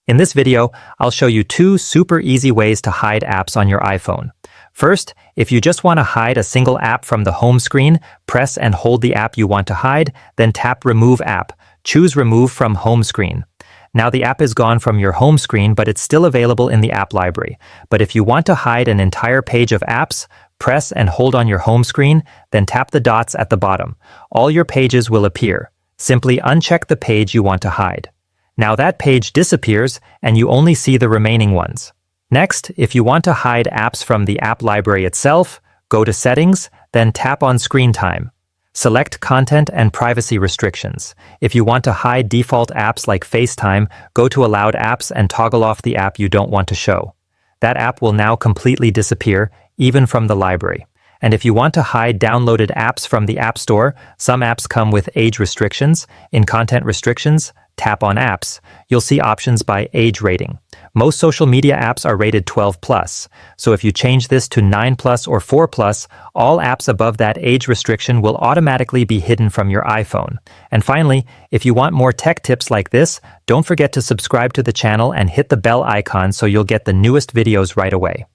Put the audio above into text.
In this video, I'll show you 2 super easy ways to hide apps on your iPhone. First, if you just want to hide a single app from the home screen, press and hold the app you want to hide, then tap Remove App. Choose Remove from Home Screen. Now the app is gone from your home screen, but it's still available in the app library. But if you want to hide an entire page of apps, press and hold on your home screen, then tap the dots at the bottom. All your pages will appear. Simply uncheck the page you want to hide. Now that page disappears and you only see the remaining ones. Next, if you want to hide apps from the app library itself, go to Settings, then tap on Screen Time. Select Content and Privacy Restrictions. If you want to hide default apps like FaceTime, go to Allowed Apps and toggle off the app you don't want to show. That app will now completely disappear, even from the library. And if you want to hide downloaded apps from the App Store, some apps come with age restrictions. In Content Restrictions, tap on Apps. You'll see options by age rating. Most social media apps are rated 12+, so if you change this to 9+ or 4+, all apps above that age restriction will automatically be hidden from your iPhone. And finally, if you want more tech tips like this, don't forget to subscribe to the channel and hit the bell icon so you'll get the newest videos right away.